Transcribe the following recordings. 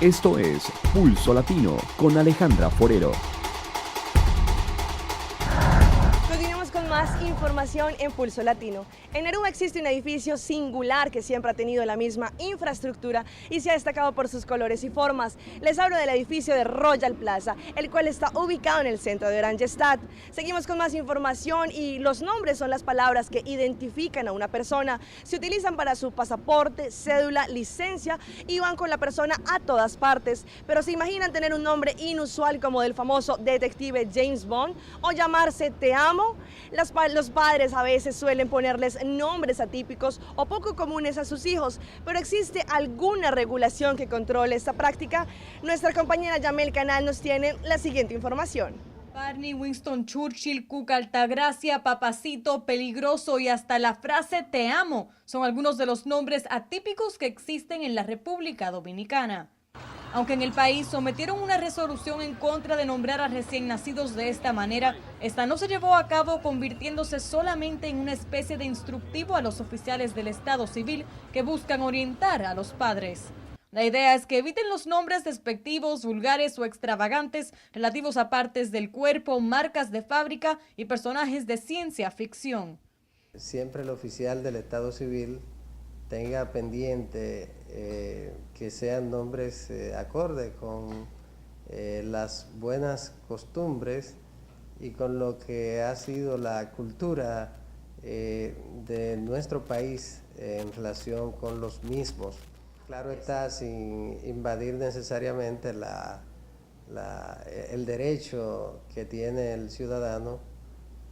Esto es Pulso Latino con Alejandra Forero. Continuamos con más información en Pulso Latino. En Aruba existe un edificio singular que siempre ha tenido la misma infraestructura y se ha destacado por sus colores y formas. Les hablo del edificio de Royal Plaza, el cual está ubicado en el centro de Oranjestad. Seguimos con más información y los nombres son las palabras que identifican a una persona. Se utilizan para su pasaporte, cédula, licencia y van con la persona a todas partes. Pero ¿se imaginan tener un nombre inusual como del famoso detective James Bond o llamarse Te Amo? Los padres a veces suelen ponerles nombres atípicos o poco comunes a sus hijos, pero ¿existe alguna regulación que controle esta práctica? Nuestra compañera Yamel Canal nos tiene la siguiente información. Barney, Winston Churchill, Cuca Altagracia, Papacito, Peligroso y hasta la frase Te amo son algunos de los nombres atípicos que existen en la República Dominicana. Aunque en el país sometieron una resolución en contra de nombrar a recién nacidos de esta manera, esta no se llevó a cabo, convirtiéndose solamente en una especie de instructivo a los oficiales del Estado Civil que buscan orientar a los padres. La idea es que eviten los nombres despectivos, vulgares o extravagantes relativos a partes del cuerpo, marcas de fábrica y personajes de ciencia ficción. Siempre el oficial del Estado Civil tenga pendiente que sean nombres acorde con las buenas costumbres y con lo que ha sido la cultura de nuestro país en relación con los mismos. Claro está, sin invadir necesariamente el derecho que tiene el ciudadano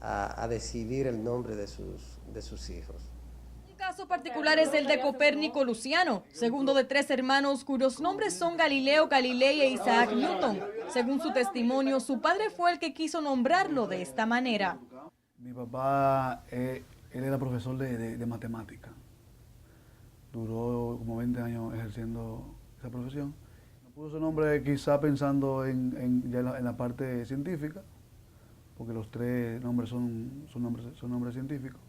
a decidir el nombre de sus hijos. Un caso particular es el de Copérnico Luciano, segundo de 3 hermanos cuyos nombres son Galileo, Galilei e Isaac Newton. Según su testimonio, su padre fue el que quiso nombrarlo de esta manera. Mi papá, él era profesor de matemática. Duró como 20 años ejerciendo esa profesión. Puso ese nombre quizá pensando ya en la parte científica, porque los 3 nombres son nombres científicos.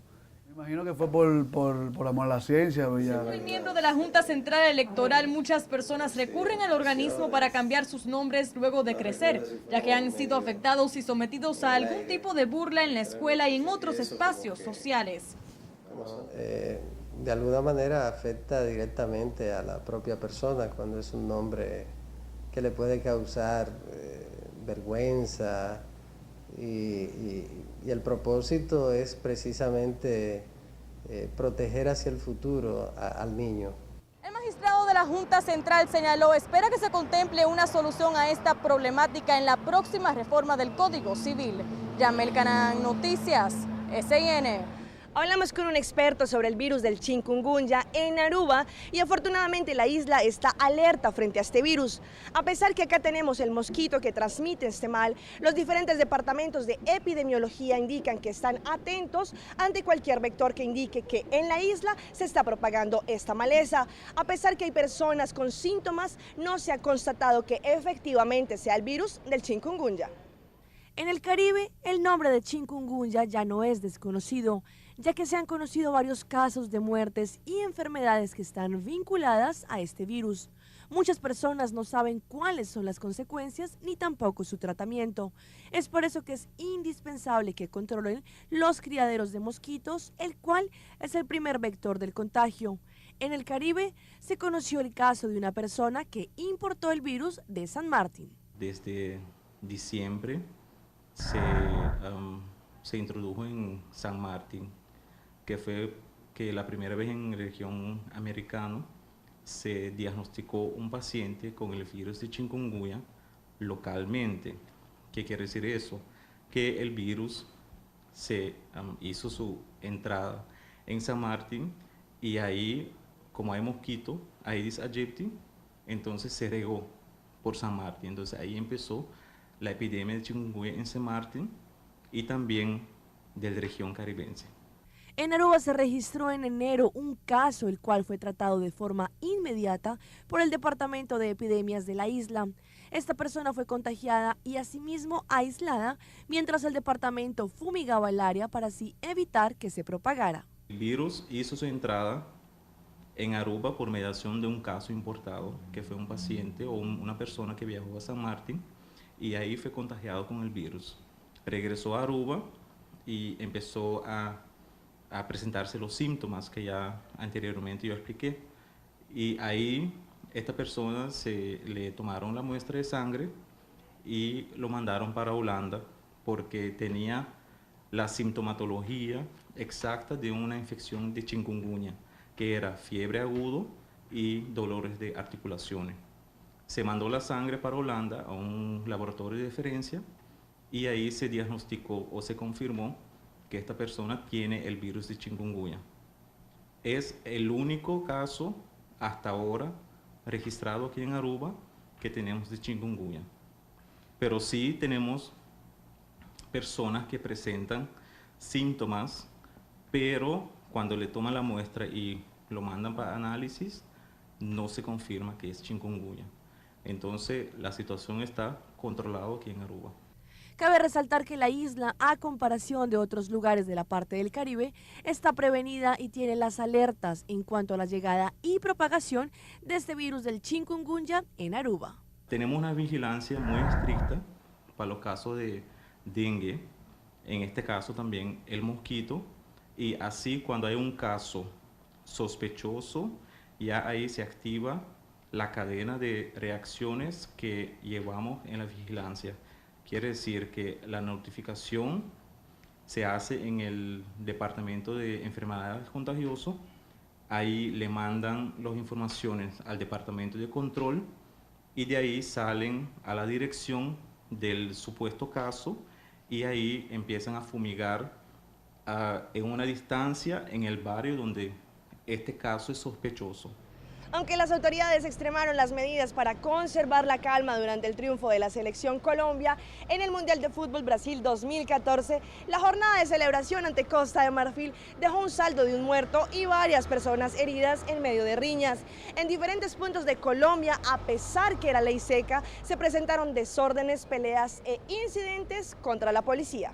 Me imagino que fue por amor a la ciencia. Según el miembro de la Junta Central Electoral, muchas personas recurren al organismo para cambiar sus nombres luego de crecer, ya que han sido afectados y sometidos a algún tipo de burla en la escuela y en otros espacios sociales. De alguna manera afecta directamente a la propia persona cuando es un nombre que le puede causar vergüenza y el propósito es precisamente proteger hacia el futuro al niño. El magistrado de la Junta Central señaló, espera que se contemple una solución a esta problemática en la próxima reforma del Código Civil. Yamel Canán, Noticias, SIN. Hablamos con un experto sobre el virus del chikungunya en Aruba y afortunadamente la isla está alerta frente a este virus. A pesar que acá tenemos el mosquito que transmite este mal, los diferentes departamentos de epidemiología indican que están atentos ante cualquier vector que indique que en la isla se está propagando esta maleza. A pesar que hay personas con síntomas, no se ha constatado que efectivamente sea el virus del chikungunya. En el Caribe, el nombre de chikungunya ya no es desconocido, ya que se han conocido varios casos de muertes y enfermedades que están vinculadas a este virus. Muchas personas no saben cuáles son las consecuencias ni tampoco su tratamiento. Es por eso que es indispensable que controlen los criaderos de mosquitos, el cual es el primer vector del contagio. En el Caribe se conoció el caso de una persona que importó el virus de San Martín. Desde diciembre se introdujo en San Martín, que fue que la primera vez en la región americana se diagnosticó un paciente con el virus de chikungunya localmente. ¿Qué quiere decir eso? Que el virus se hizo su entrada en San Martín y ahí, como hay mosquito, Aedes aegypti, entonces se regó por San Martín. Entonces ahí empezó la epidemia de chikungunya en San Martín y también de la región caribense. En Aruba se registró en enero un caso, el cual fue tratado de forma inmediata por el Departamento de Epidemias de la isla. Esta persona fue contagiada y asimismo aislada, mientras el departamento fumigaba el área para así evitar que se propagara. El virus hizo su entrada en Aruba por mediación de un caso importado, que fue un paciente o una persona que viajó a San Martín y ahí fue contagiado con el virus. Regresó a Aruba y empezó a presentarse los síntomas que ya anteriormente yo expliqué. Y ahí esta persona le tomaron la muestra de sangre y lo mandaron para Holanda porque tenía la sintomatología exacta de una infección de chikungunya, que era fiebre aguda y dolores de articulaciones. Se mandó la sangre para Holanda a un laboratorio de referencia y ahí se diagnosticó o se confirmó que esta persona tiene el virus de chikungunya. Es el único caso hasta ahora registrado aquí en Aruba que tenemos de chikungunya. Pero sí tenemos personas que presentan síntomas, pero cuando le toman la muestra y lo mandan para análisis, no se confirma que es chikungunya. Entonces, la situación está controlada aquí en Aruba. Cabe resaltar que la isla, a comparación de otros lugares de la parte del Caribe, está prevenida y tiene las alertas en cuanto a la llegada y propagación de este virus del chikungunya en Aruba. Tenemos una vigilancia muy estricta para los casos de dengue, en este caso también el mosquito, y así cuando hay un caso sospechoso, ya ahí se activa la cadena de reacciones que llevamos en la vigilancia. Quiere decir que la notificación se hace en el Departamento de Enfermedades Contagiosas, ahí le mandan las informaciones al Departamento de Control y de ahí salen a la dirección del supuesto caso y ahí empiezan a fumigar en una distancia en el barrio donde este caso es sospechoso. Aunque las autoridades extremaron las medidas para conservar la calma durante el triunfo de la selección Colombia en el Mundial de Fútbol Brasil 2014, la jornada de celebración ante Costa de Marfil dejó un saldo de un muerto y varias personas heridas en medio de riñas. En diferentes puntos de Colombia, a pesar que era ley seca, se presentaron desórdenes, peleas e incidentes contra la policía.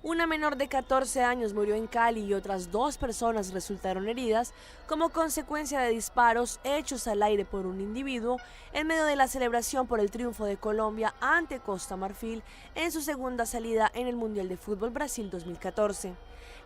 Una menor de 14 años murió en Cali y otras 2 personas resultaron heridas como consecuencia de disparos hechos al aire por un individuo en medio de la celebración por el triunfo de Colombia ante Costa Marfil en su segunda salida en el Mundial de Fútbol Brasil 2014.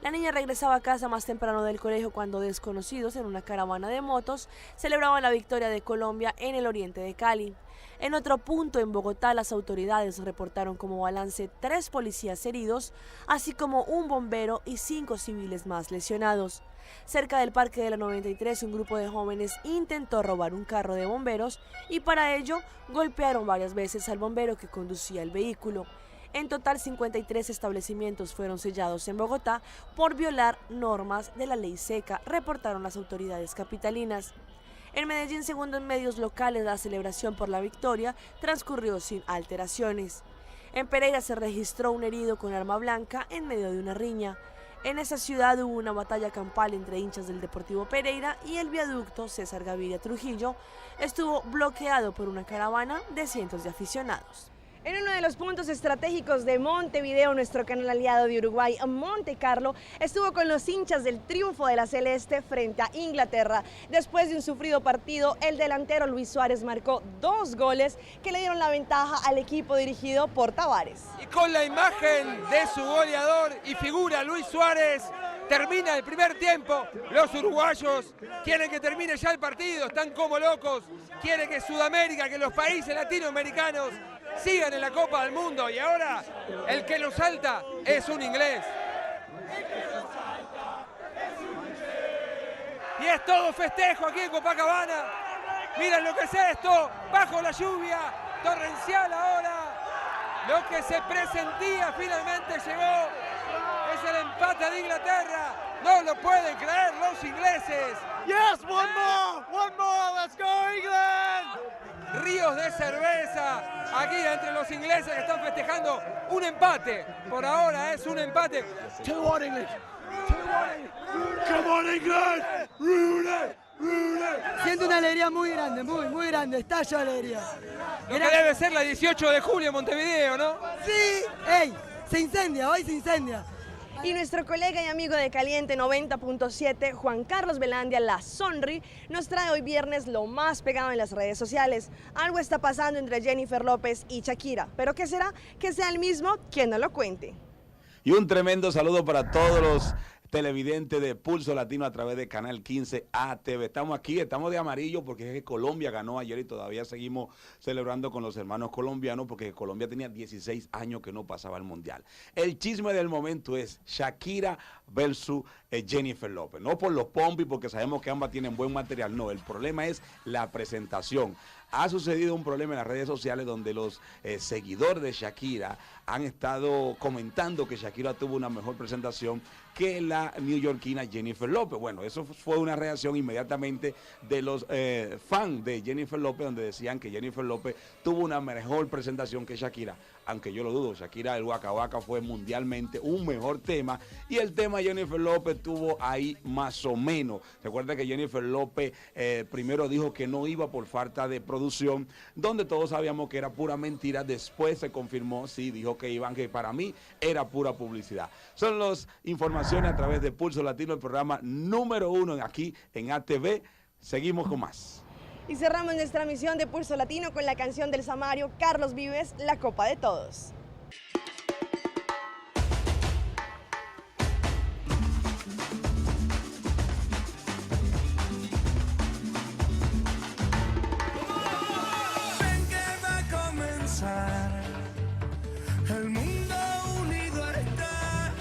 La niña regresaba a casa más temprano del colegio cuando desconocidos en una caravana de motos celebraban la victoria de Colombia en el oriente de Cali. En otro punto, en Bogotá, las autoridades reportaron como balance 3 policías heridos, así como un bombero y 5 civiles más lesionados. Cerca del Parque de la 93, un grupo de jóvenes intentó robar un carro de bomberos y para ello golpearon varias veces al bombero que conducía el vehículo. En total, 53 establecimientos fueron sellados en Bogotá por violar normas de la ley seca, reportaron las autoridades capitalinas. En Medellín, según en medios locales, la celebración por la victoria transcurrió sin alteraciones. En Pereira se registró un herido con arma blanca en medio de una riña. En esa ciudad hubo una batalla campal entre hinchas del Deportivo Pereira y el viaducto César Gaviria Trujillo estuvo bloqueado por una caravana de cientos de aficionados. En uno de los puntos estratégicos de Montevideo, nuestro canal aliado de Uruguay, Monte Carlo, estuvo con los hinchas del triunfo de la Celeste frente a Inglaterra. Después de un sufrido partido, el delantero Luis Suárez marcó 2 goles que le dieron la ventaja al equipo dirigido por Tavares. Y con la imagen de su goleador y figura Luis Suárez, termina el primer tiempo. Los uruguayos quieren que termine ya el partido, están como locos. Quieren que Sudamérica, que los países latinoamericanos sigan en la Copa del Mundo y ahora el que lo salta es un inglés. Y es todo festejo aquí en Copacabana. Miren lo que es esto, bajo la lluvia torrencial ahora. Lo que se presentía finalmente llegó. Es el empate de Inglaterra. No lo pueden creer los ingleses. Yes, one more, let's go England. Ríos de cerveza aquí entre los ingleses que están festejando un empate. Por ahora es un empate. 2-1 English. 2-1. Come on England. Rooney. Siento una alegría muy grande, muy grande, estallo de alegría. Lo que debe ser la 18 de julio en Montevideo, ¿no? Sí, ey, se incendia, hoy se incendia. Y nuestro colega y amigo de Caliente 90.7, Juan Carlos Velandia, la Sonri, nos trae hoy viernes lo más pegado en las redes sociales. Algo está pasando entre Jennifer López y Shakira, pero ¿qué será? Que sea el mismo quien nos lo cuente. Y un tremendo saludo para todos los televidentes de Pulso Latino a través de Canal 15 ATV. Estamos aquí, estamos de amarillo porque es que Colombia ganó ayer y todavía seguimos celebrando con los hermanos colombianos porque Colombia tenía 16 años que no pasaba al Mundial. El chisme del momento es Shakira versus Jennifer López. No por los pompis, porque sabemos que ambas tienen buen material, no. El problema es la presentación. Ha sucedido un problema en las redes sociales donde los seguidores de Shakira han estado comentando que Shakira tuvo una mejor presentación que la neoyorquina Jennifer López. Bueno, eso fue una reacción inmediatamente de los fans de Jennifer López, donde decían que Jennifer López tuvo una mejor presentación que Shakira, aunque yo lo dudo. Shakira, el Waka Waka fue mundialmente un mejor tema, y el tema Jennifer López tuvo ahí más o menos. Recuerda que Jennifer López primero dijo que no iba por falta de producción, donde todos sabíamos que era pura mentira. Después se confirmó, sí, dijo que iban, que para mí era pura publicidad. Son las informaciones a través de Pulso Latino, el programa número 1 aquí en ATV. Seguimos con más. Y cerramos nuestra misión de Pulso Latino con la canción del Samario Carlos Vives, La Copa de Todos. Ven que va a comenzar, el mundo unido está.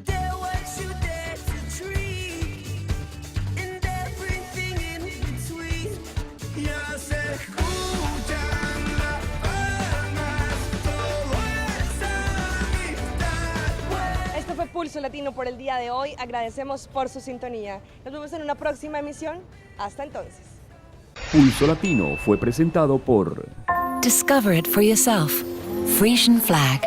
There what you dare to dream, and everything in between. Ya se escuchan las palmas, todo es amistad. Esto fue Pulso Latino por el día de hoy. Agradecemos por su sintonía. Nos vemos en una próxima emisión. Hasta entonces. Pulso Latino fue presentado por Discover it for yourself. Frisian Flag.